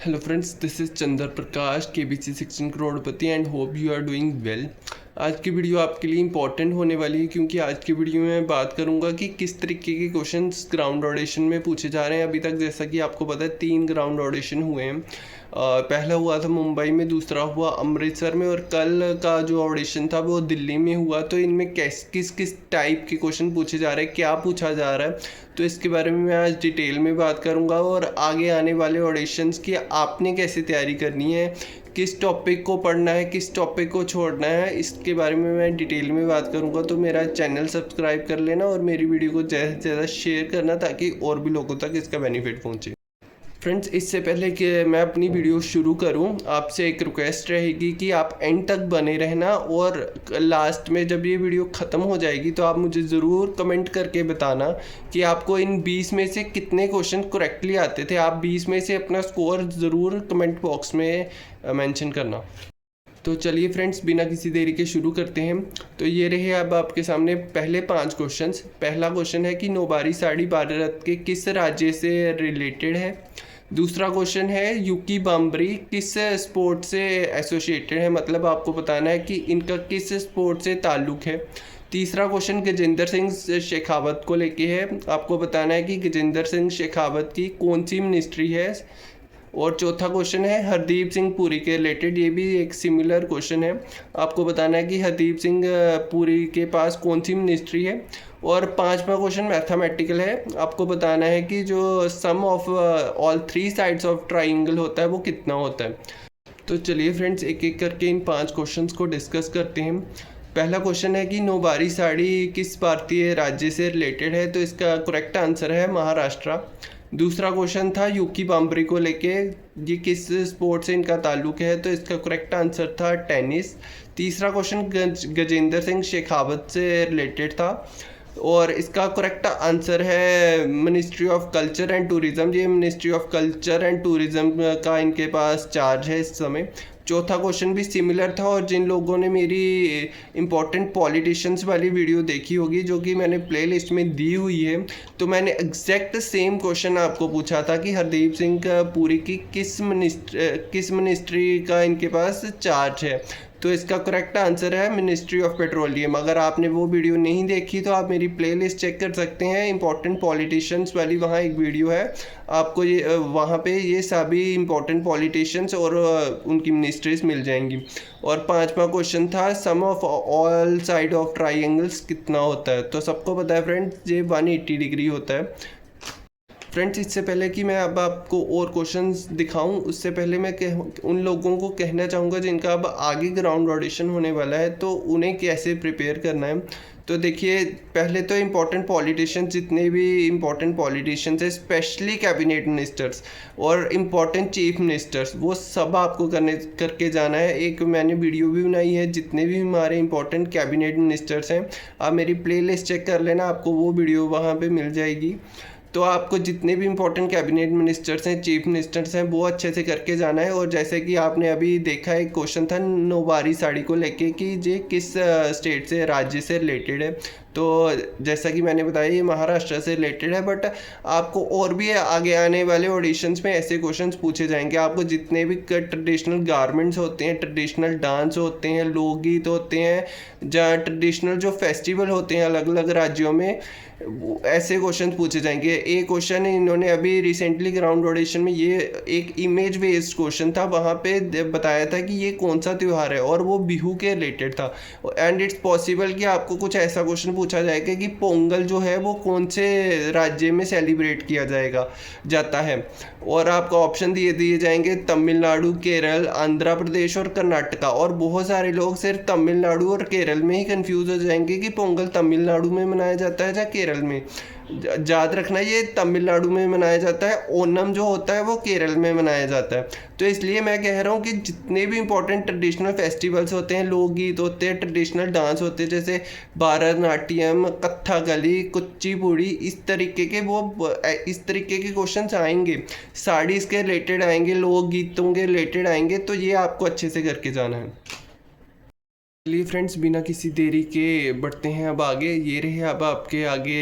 Hello friends, this is Chandra Prakash, KBC 16 करोड़पति and hope you are doing well. आज की video आपके लिए इम्पॉर्टेंट होने वाली है क्योंकि आज की वीडियो में मैं बात करूंगा कि किस तरीके के क्वेश्चंस ग्राउंड ऑडिशन में पूछे जा रहे हैं। अभी तक जैसा कि आपको पता है 3 ग्राउंड ऑडिशन हुए हैं। पहला हुआ था मुंबई में, दूसरा हुआ अमृतसर में और कल का जो ऑडिशन था वो दिल्ली में हुआ। तो इनमें किस किस टाइप के क्वेश्चन पूछे जा रहे हैं, क्या पूछा जा रहा है, तो इसके बारे में मैं आज डिटेल में बात करूंगा। और आगे आने वाले ऑडिशंस की आपने कैसे तैयारी करनी है, किस टॉपिक को पढ़ना है, किस टॉपिक को छोड़ना है, इसके बारे में मैं डिटेल में बात करूंगा। तो मेरा चैनल सब्सक्राइब कर लेना और मेरी वीडियो को ज़्यादा से ज़्यादा शेयर करना ताकि और भी लोगों तक इसका बेनिफिट पहुंचे। फ्रेंड्स, इससे पहले कि मैं अपनी वीडियो शुरू करूं, आपसे एक रिक्वेस्ट रहेगी कि आप एंड तक बने रहना और लास्ट में जब ये वीडियो ख़त्म हो जाएगी तो आप मुझे ज़रूर कमेंट करके बताना कि आपको इन 20 में से कितने क्वेश्चन करेक्टली आते थे। आप 20 में से अपना स्कोर ज़रूर कमेंट बॉक्स में मेंशन करना। तो चलिए फ्रेंड्स, बिना किसी देरी के शुरू करते हैं। तो ये रहे अब आपके सामने पहले 5 क्वेश्चंस। पहला क्वेश्चन है कि नौबारी साड़ी भारत के किस राज्य से रिलेटेड है। दूसरा क्वेश्चन है यूकी बाम्बरी किस स्पोर्ट से एसोसिएटेड है, मतलब आपको बताना है कि इनका किस स्पोर्ट से ताल्लुक़ है। तीसरा क्वेश्चन गजेंद्र सिंह शेखावत को लेके है, आपको बताना है कि गजेंद्र सिंह शेखावत की कौन सी मिनिस्ट्री है। और चौथा क्वेश्चन है हरदीप सिंह पुरी के रिलेटेड, ये भी एक सिमिलर क्वेश्चन है, आपको बताना है कि हरदीप सिंह पुरी के पास कौन सी मिनिस्ट्री है। और पांचवा क्वेश्चन मैथमेटिकल है, आपको बताना है कि जो sum of all 3 sides of triangle होता है वो कितना होता है। तो चलिए फ्रेंड्स, एक एक करके इन 5 क्वेश्चंस को डिस्कस करते हैं। पहला क्वेश्चन है कि नौबारी साड़ी किस भारतीय राज्य से रिलेटेड है, तो इसका करेक्ट आंसर है महाराष्ट्र। दूसरा क्वेश्चन था यूकी बाम्बरी को लेके, ये किस स्पोर्ट से इनका ताल्लुक है, तो इसका करेक्ट आंसर था टेनिस। तीसरा क्वेश्चन गजेंद्र सिंह शेखावत से रिलेटेड था और इसका करेक्ट आंसर है ministry of culture and tourism. ये ministry of culture and tourism का इनके पास चार्ज है इस समय। चौथा क्वेश्चन भी सिमिलर था और जिन लोगों ने मेरी इम्पोर्टेंट पॉलिटिशियंस वाली वीडियो देखी होगी जो कि मैंने प्लेलिस्ट में दी हुई है, तो मैंने एग्जैक्ट सेम क्वेश्चन आपको पूछा था कि हरदीप सिंह पुरी की किस मिनिस्ट्री का इनके पास चार्ज है, तो इसका करेक्ट आंसर है मिनिस्ट्री ऑफ पेट्रोलियम। अगर आपने वो वीडियो नहीं देखी तो आप मेरी प्लेलिस्ट चेक कर सकते हैं, इंपॉर्टेंट पॉलिटिशियंस वाली वहाँ एक वीडियो है, आपको ये वहाँ पे ये सभी इंपॉर्टेंट पॉलिटिशियंस और उनकी मिनिस्ट्रीज मिल जाएंगी। और पांचवा क्वेश्चन था sum of all side of triangles कितना होता है, तो सबको पता है फ्रेंड्स ये 180 डिग्री होता है। फ्रेंड्स, इससे पहले कि मैं अब आपको और क्वेश्चंस दिखाऊं, उससे पहले मैं उन लोगों को कहना चाहूँगा जिनका अब आगे ग्राउंड ऑडिशन होने वाला है तो उन्हें कैसे प्रिपेयर करना है। तो देखिए, पहले तो इम्पॉर्टेंट पॉलिटिशियंस, जितने भी इम्पॉर्टेंट पॉलिटिशियंस हैं, स्पेशली कैबिनेट मिनिस्टर्स और इम्पॉर्टेंट चीफ मिनिस्टर्स, वो सब आपको करके जाना है। एक मैंने वीडियो भी बनाई है, जितने भी हमारे इम्पॉर्टेंट कैबिनेट मिनिस्टर्स हैं, आप मेरी प्लेलिस्ट चेक कर लेना, आपको वो वीडियो वहाँ पर मिल जाएगी। तो आपको जितने भी इंपॉर्टेंट कैबिनेट मिनिस्टर्स हैं, चीफ मिनिस्टर्स हैं, वो अच्छे से करके जाना है। और जैसे कि आपने अभी देखा, एक क्वेश्चन था नौबारी साड़ी को लेके कि ये किस स्टेट से, राज्य से रिलेटेड है, तो जैसा कि मैंने बताया ये महाराष्ट्र से रिलेटेड है। बट आपको और भी आगे आने वाले ऑडिशंस में ऐसे क्वेश्चंस पूछे जाएंगे। आपको जितने भी ट्रेडिशनल गारमेंट्स होते हैं, ट्रेडिशनल डांस होते हैं, लोकगीत होते हैं, जहाँ ट्रेडिशनल जो फेस्टिवल होते हैं अलग अलग राज्यों में, ऐसे क्वेश्चन पूछे जाएंगे। एक क्वेश्चन इन्होंने अभी रिसेंटली ग्राउंड ऑडिशन में, ये एक इमेज बेस्ड क्वेश्चन था, वहाँ पे बताया था कि ये कौन सा त्यौहार है और वो बिहू के रिलेटेड था। एंड इट्स पॉसिबल कि आपको कुछ ऐसा क्वेश्चन पूछा जाएगा कि पोंगल जो है वो कौन से राज्य में सेलिब्रेट किया जाता है, और आपको ऑप्शन दिए जाएंगे तमिलनाडु, केरल, आंध्र प्रदेश और कर्नाटका। और बहुत सारे लोग सिर्फ तमिलनाडु और केरल में ही कंफ्यूज हो जाएंगे कि पोंगल तमिलनाडु में मनाया जाता है या केरल में। याद रखना, ये तमिलनाडु में मनाया जाता है, ओनम जो होता है वो केरल में मनाया जाता है। तो इसलिए मैं कह रहा हूँ कि जितने भी इंपॉर्टेंट ट्रेडिशनल फेस्टिवल्स होते हैं, लोकगीत होते हैं, ट्रेडिशनल डांस होते हैं, जैसे भरतनाट्यम, कथकली, कुचिपुड़ी, इस तरीके के क्वेश्चंस आएंगे, साड़ीज़ के रिलेटेड आएंगे, लोकगीतों के रिलेटेड आएंगे, तो ये आपको अच्छे से करके जाना है। चलिए फ्रेंड्स, बिना किसी देरी के बढ़ते हैं अब आगे। ये रहे अब आपके आगे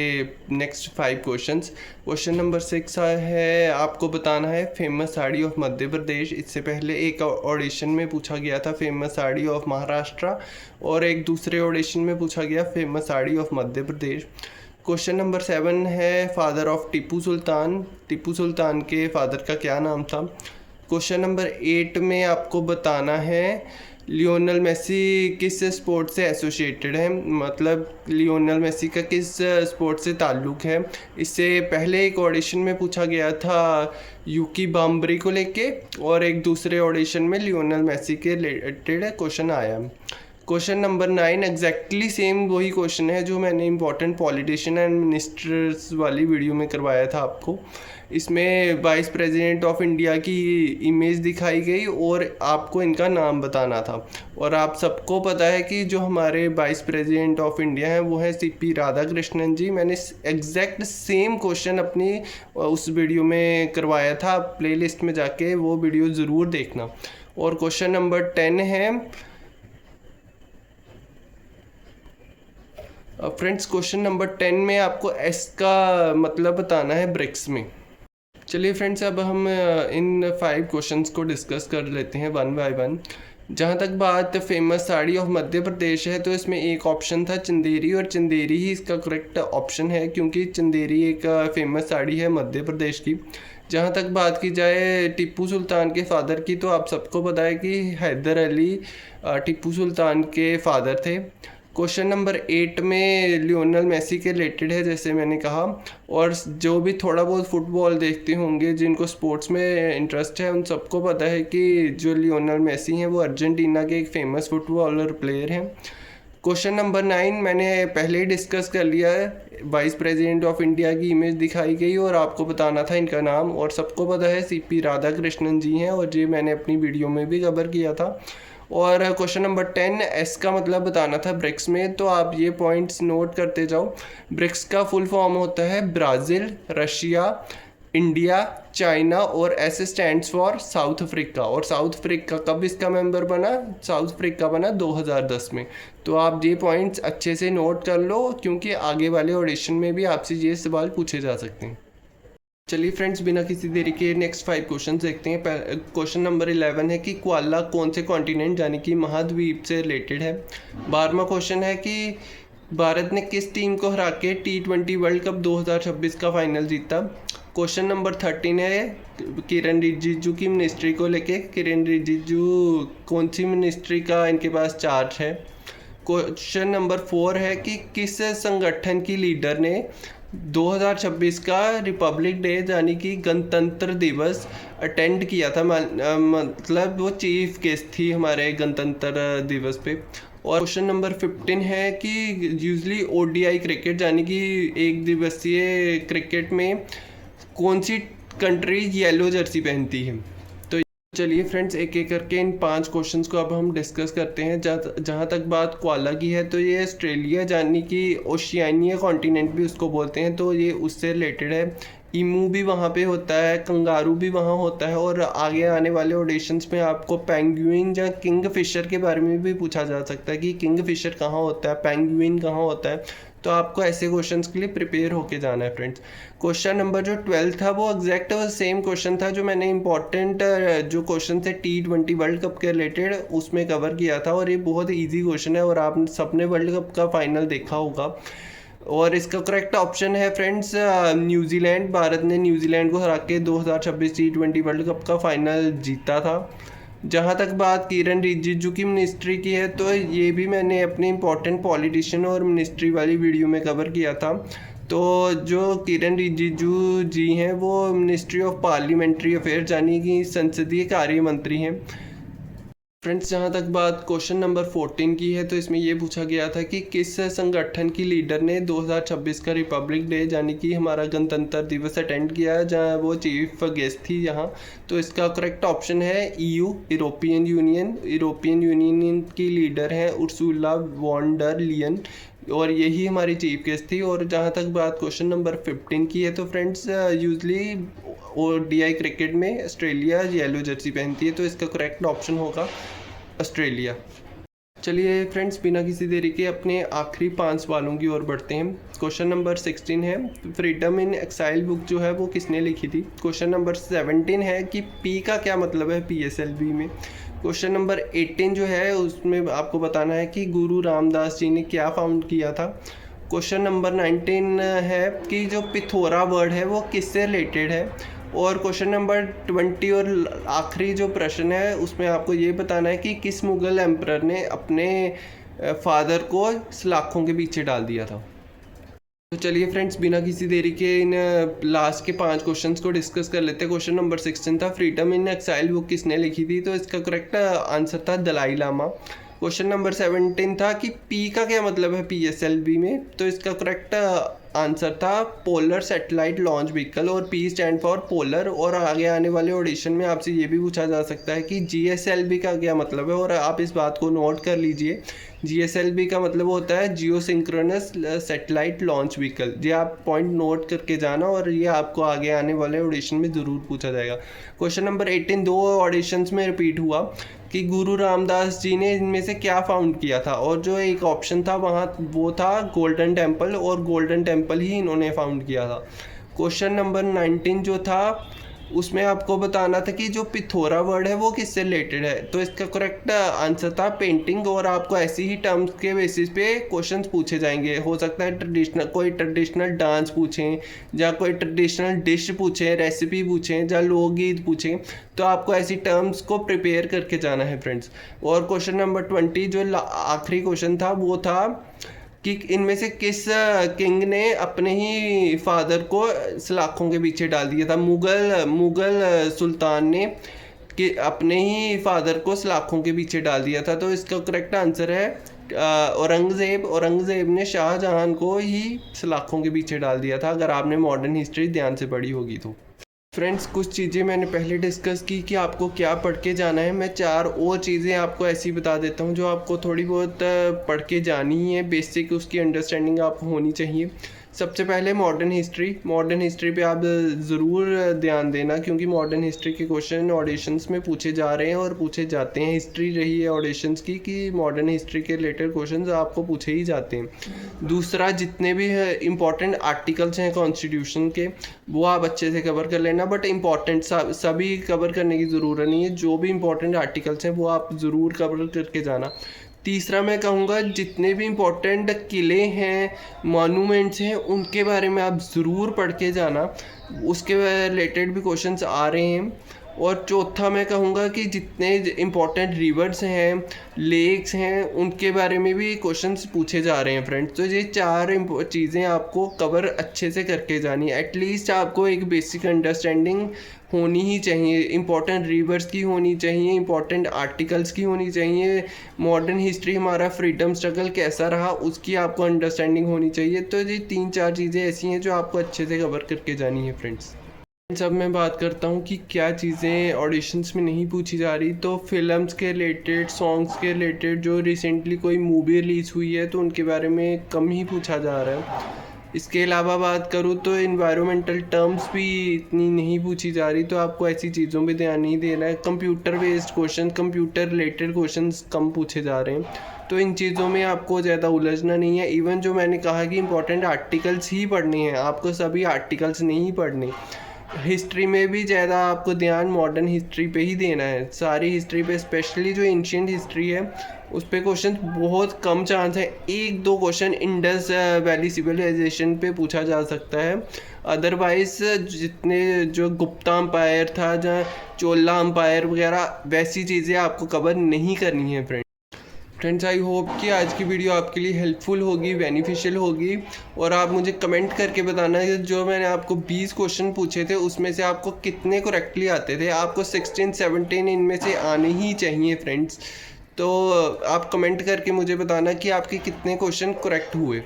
नेक्स्ट 5 क्वेश्चंस। क्वेश्चन नंबर 6 है, आपको बताना है फेमस साड़ी ऑफ मध्य प्रदेश। इससे पहले एक ऑडिशन में पूछा गया था फेमस साड़ी ऑफ महाराष्ट्र, और एक दूसरे ऑडिशन में पूछा गया famous sari of Madhya Pradesh. Question number 7 है, फादर ऑफ टीपू सुल्तान। टीपू सुल्तान के फादर का क्या नाम था। क्वेश्चन नंबर 8 में आपको बताना है लियोनल मेसी किस स्पोर्ट से एसोसिएटेड है, मतलब लियोनल मेसी का किस स्पोर्ट से ताल्लुक़ है। इससे पहले एक ऑडिशन में पूछा गया था यूकी बाम्बरी को लेके, और एक दूसरे ऑडिशन में लियोनल मेसी के रिलेटेड क्वेश्चन आया। क्वेश्चन नंबर 9 एग्जैक्टली सेम वही क्वेश्चन है जो मैंने इंपॉर्टेंट पॉलिटिशियन एंड मिनिस्टर्स वाली वीडियो में करवाया था आपको। इसमें वाइस प्रेसिडेंट ऑफ इंडिया की इमेज दिखाई गई और आपको इनका नाम बताना था। और आप सबको पता है कि जो हमारे वाइस प्रेसिडेंट ऑफ इंडिया हैं वो है सीपी राधाकृष्णन जी। मैंने एग्जैक्ट सेम क्वेश्चन अपनी उस वीडियो में करवाया था, आप प्लेलिस्ट में जाके वो वीडियो ज़रूर देखना। और क्वेश्चन नंबर 10 है फ्रेंड्स, क्वेश्चन नंबर 10 में आपको एस का मतलब बताना है ब्रिक्स में। चलिए फ्रेंड्स, अब हम इन 5 क्वेश्चंस को डिस्कस कर लेते हैं वन बाय वन। जहाँ तक बात फेमस साड़ी ऑफ मध्य प्रदेश है तो इसमें एक ऑप्शन था चंदेरी, और चंदेरी ही इसका करेक्ट ऑप्शन है क्योंकि चंदेरी एक फेमस साड़ी है मध्य प्रदेश की। जहाँ तक बात की जाए टीपू सुल्तान के फादर की, तो आप सबको पता है कि हैदर अली टीपू सुल्तान के फादर थे। क्वेश्चन नंबर 8 में लियोनल मेसी के रिलेटेड है जैसे मैंने कहा, और जो भी थोड़ा बहुत फुटबॉल देखते होंगे, जिनको स्पोर्ट्स में इंटरेस्ट है, उन सबको पता है कि जो लियोनल मेसी हैं वो अर्जेंटीना के एक फेमस फुटबॉलर प्लेयर हैं। क्वेश्चन नंबर 9 मैंने पहले ही डिस्कस कर लिया है, वाइस प्रेसिडेंट ऑफ इंडिया की इमेज दिखाई गई और आपको बताना था इनका नाम, और सबको पता है सीपी राधाकृष्णन जी हैं, और ये मैंने अपनी वीडियो में भी कवर किया था। और क्वेश्चन नंबर 10 एस का मतलब बताना था ब्रिक्स में, तो आप ये पॉइंट्स नोट करते जाओ। ब्रिक्स का फुल फॉर्म होता है ब्राज़ील, रशिया, इंडिया, चाइना, और S stands for south Africa. और साउथ अफ्रीका कब इसका मेंबर बना, साउथ अफ्रीका बना 2010 में। तो आप ये पॉइंट्स अच्छे से नोट कर लो क्योंकि आगे वाले ऑडिशन में भी आपसे ये सवाल पूछे जा सकते हैं। चलिए फ्रेंड्स, बिना किसी देरी के नेक्स्ट 5 क्वेश्चन देखते हैं। क्वेश्चन नंबर 11 है कि क्वाला कौन से कॉन्टिनेंट यानी कि महाद्वीप से रिलेटेड है। 12वां क्वेश्चन है कि भारत ने किस टीम को हरा के T20 वर्ल्ड कप 2026 का फाइनल जीता। क्वेश्चन नंबर 13 है किरण रिजिजू की मिनिस्ट्री को लेके, किरण रिजिजू कौन सी मिनिस्ट्री का इनके पास चार्ज है। क्वेश्चन नंबर 4 है कि किस संगठन की लीडर ने 2026 का रिपब्लिक डे यानी कि गणतंत्र दिवस अटेंड किया था, मतलब वो चीफ गेस्ट थी हमारे गणतंत्र दिवस पे। और क्वेश्चन नंबर 15 है कि यूजली ODI क्रिकेट यानी कि एक दिवसीय क्रिकेट में कौन सी कंट्री येलो जर्सी पहनती है। तो चलिए फ्रेंड्स, एक एक करके इन 5 क्वेश्चंस को अब हम डिस्कस करते हैं। जहाँ तक बात क्वाला की है तो ये ऑस्ट्रेलिया यानी कि ओशियानिया कॉन्टिनेंट भी उसको बोलते हैं, तो ये उससे रिलेटेड है। ईमू भी वहाँ पे होता है, कंगारू भी वहाँ होता है, और आगे आने वाले ऑडिशंस में आपको पेंगुइन या किंग फिशर के बारे में भी पूछा जा सकता है कि किंग फिशर कहाँ होता है, पेंगुइन कहाँ होता है। तो आपको ऐसे क्वेश्चंस के लिए प्रिपेयर होके जाना है फ्रेंड्स। क्वेश्चन नंबर जो 12 था वो एग्जैक्ट सेम क्वेश्चन था जो मैंने इंपॉर्टेंट जो क्वेश्चन थे T20 वर्ल्ड कप के रिलेटेड उसमें कवर किया था, और ये बहुत ईजी क्वेश्चन है और आप सबने वर्ल्ड कप का फाइनल देखा होगा। और इसका करेक्ट ऑप्शन है फ्रेंड्स न्यूजीलैंड। भारत ने न्यूजीलैंड को हरा के 2026 T20 वर्ल्ड कप का फाइनल जीता था। जहाँ तक बात किरण रिजिजू की मिनिस्ट्री की है तो ये भी मैंने अपने इंपॉर्टेंट पॉलिटिशियन और मिनिस्ट्री वाली वीडियो में कवर किया था। तो जो किरण रिजिजू जी हैं वो मिनिस्ट्री ऑफ पार्लियामेंट्री अफेयर्स यानी कि संसदीय कार्य मंत्री हैं। फ्रेंड्स, जहाँ तक बात क्वेश्चन नंबर 14 की है तो इसमें ये पूछा गया था कि किस संगठन की लीडर ने 2026 का रिपब्लिक डे यानी कि हमारा गणतंत्र दिवस अटेंड किया जहाँ वो चीफ गेस्ट थी यहाँ। तो इसका करेक्ट ऑप्शन है EU यूरोपियन यूनियन की लीडर हैं उर्सुला वॉन डर लियन, और यही हमारी चीफ गेस्ट थी। और जहाँ तक बात क्वेश्चन नंबर 15 की है तो फ्रेंड्स यूजली ODI क्रिकेट में ऑस्ट्रेलिया येलो जर्सी पहनती है, तो इसका करेक्ट ऑप्शन होगा ऑस्ट्रेलिया। चलिए फ्रेंड्स, बिना किसी देरी के अपने आखिरी 5 सवालों की ओर बढ़ते हैं। क्वेश्चन नंबर 16 है, फ्रीडम इन एक्साइल बुक जो है वो किसने लिखी थी। क्वेश्चन नंबर 17 है कि पी का क्या मतलब है PSLV में। क्वेश्चन नंबर 18 जो है उसमें आपको बताना है कि गुरु रामदास जी ने क्या फाउंड किया था। क्वेश्चन नंबर 19 है कि जो पिथोरा वर्ड है वो किससे रिलेटेड है। और क्वेश्चन नंबर 20 और आखिरी जो प्रश्न है उसमें आपको ये बताना है कि किस मुग़ल एम्परर ने अपने फादर को सलाखों के पीछे डाल दिया था। तो चलिए फ्रेंड्स, बिना किसी देरी के इन लास्ट के 5 क्वेश्चंस को डिस्कस कर लेते हैं। क्वेश्चन नंबर 16 था, फ्रीडम इन एक्साइल बुक किसने लिखी थी। तो इसका करेक्ट आंसर था दलाई लामा। क्वेश्चन नंबर 17 था कि पी का क्या मतलब है PSLV में। तो इसका करेक्ट आंसर था पोलर सैटेलाइट लॉन्च व्हीकल, और P स्टैंड फॉर पोलर। और आगे आने वाले ऑडिशन में आपसे ये भी पूछा जा सकता है कि GSLV का क्या मतलब है, और आप इस बात को नोट कर लीजिए। GSLV का मतलब होता है जियो सिंक्रोनस सैटेलाइट लॉन्च व्हीकल। ये आप पॉइंट नोट करके जाना, और ये आपको आगे आने वाले ऑडिशन में ज़रूर पूछा जाएगा। क्वेश्चन नंबर 18 2 ऑडिशंस में रिपीट हुआ कि गुरु रामदास जी ने इनमें से क्या फाउंड किया था। और जो एक ऑप्शन था वहाँ वो था गोल्डन टेम्पल, और गोल्डन टेम्पल ही इन्होंने फाउंड किया था। क्वेश्चन नंबर 19 जो था उसमें आपको बताना था कि जो पिथोरा वर्ड है वो किससे रिलेटेड है। तो इसका करेक्ट आंसर था पेंटिंग। और आपको ऐसी ही टर्म्स के बेसिस पे क्वेश्चंस पूछे जाएंगे। हो सकता है कोई ट्रेडिशनल डांस पूछें, या कोई ट्रेडिशनल डिश पूछें, रेसिपी पूछें, या लोकगीत पूछें। तो आपको ऐसी टर्म्स को प्रिपेयर करके जाना है फ्रेंड्स। और क्वेश्चन नंबर 20 जो आखिरी क्वेश्चन था वो था कि इनमें से किस किंग ने अपने ही फादर को सलाखों के पीछे डाल दिया था। मुगल सुल्तान ने कि अपने ही फादर को सलाखों के पीछे डाल दिया था। तो इसका करेक्ट आंसर है औरंगज़ेब ने शाहजहां को ही सलाखों के पीछे डाल दिया था, अगर आपने मॉडर्न हिस्ट्री ध्यान से पढ़ी होगी तो। फ्रेंड्स, कुछ चीज़ें मैंने पहले डिस्कस की कि आपको क्या पढ़ के जाना है। मैं 4 और चीज़ें आपको ऐसी बता देता हूँ जो आपको थोड़ी बहुत पढ़ के जानी ही है। बेसिक उसकी अंडरस्टैंडिंग आपको होनी चाहिए। सबसे पहले मॉडर्न हिस्ट्री पे आप ज़रूर ध्यान देना, क्योंकि मॉडर्न हिस्ट्री के क्वेश्चन ऑडिशंस में पूछे जा रहे हैं और पूछे जाते हैं। हिस्ट्री रही है ऑडिशंस की कि मॉडर्न हिस्ट्री के रिलेटेड क्वेश्चन आपको पूछे ही जाते हैं। दूसरा, जितने भी इम्पॉर्टेंट आर्टिकल्स हैं कॉन्स्टिट्यूशन के वो आप अच्छे से कवर कर लेना, बट इम्पॉर्टेंट सभी कवर करने की ज़रूरत नहीं है। जो भी इम्पॉर्टेंट आर्टिकल्स हैं वो आप ज़रूर कवर करके जाना। तीसरा, मैं कहूँगा जितने भी इम्पोर्टेंट किले हैं, मॉन्यूमेंट्स हैं, उनके बारे में आप ज़रूर पढ़ के जाना। उसके रिलेटेड भी क्वेश्चंस आ रहे हैं। और चौथा, मैं कहूँगा कि जितने इम्पोर्टेंट रिवर्स हैं, लेक्स हैं, उनके बारे में भी क्वेश्चंस पूछे जा रहे हैं फ्रेंड्स। तो ये 4 चीज़ें आपको कवर अच्छे से करके जानी है। एटलीस्ट आपको एक बेसिक अंडरस्टैंडिंग होनी ही चाहिए। इम्पोर्टेंट रिवर्स की होनी चाहिए, इम्पोर्टेंट आर्टिकल्स की होनी चाहिए, मॉडर्न हिस्ट्री हमारा फ्रीडम स्ट्रगल कैसा रहा उसकी आपको अंडरस्टैंडिंग होनी चाहिए। तो ये 3-4 चीज़ें ऐसी हैं जो आपको अच्छे से कवर करके जानी है फ्रेंड्स। अब मैं बात करता हूँ कि क्या चीज़ें ऑडिशंस में नहीं पूछी जा रही। तो फिल्म्स के रिलेटेड, सॉन्ग्स के रिलेटेड, जो रिसेंटली कोई मूवी रिलीज़ हुई है तो उनके बारे में कम ही पूछा जा रहा है। इसके अलावा बात करूँ तो इन्वायरमेंटल टर्म्स भी इतनी नहीं पूछी जा रही, तो आपको ऐसी चीज़ों पे ध्यान नहीं देना है। Computer based question, computer related questions कम पूछे जा रहे हैं, तो इन चीज़ों में आपको ज़्यादा उलझना नहीं है। इवन जो मैंने कहा कि इंपॉर्टेंट आर्टिकल्स ही पढ़ने हैं, आपको सभी आर्टिकल्स नहीं पढ़ने। हिस्ट्री में भी ज़्यादा आपको ध्यान मॉडर्न हिस्ट्री पे ही देना है, सारी हिस्ट्री पे, स्पेशली जो एंशिएंट हिस्ट्री है उस पे क्वेश्चन बहुत कम चांस है। 1-2 क्वेश्चन इंडस वैली सिविलाइजेशन पे पूछा जा सकता है। अदरवाइज जितने जो गुप्ता अम्पायर था, जहाँ चोला अम्पायर वगैरह, वैसी चीज़ें आपको कवर नहीं करनी है फ्रेंड्स। आई होप कि आज की वीडियो आपके लिए हेल्पफुल होगी, बेनिफिशियल होगी। और आप मुझे कमेंट करके बताना कि जो मैंने आपको 20 क्वेश्चन पूछे थे उसमें से आपको कितने करेक्टली आते थे। आपको 16-17 इनमें से आने ही चाहिए फ्रेंड्स। तो आप कमेंट करके मुझे बताना कि आपके कितने क्वेश्चन करेक्ट हुए।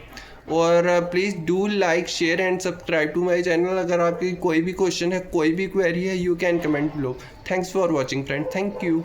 और please do like, share and subscribe to my channel. अगर आपकी कोई भी क्वेश्चन है, कोई भी क्वेरी है, you can comment below. Thanks for watching friend, thank you.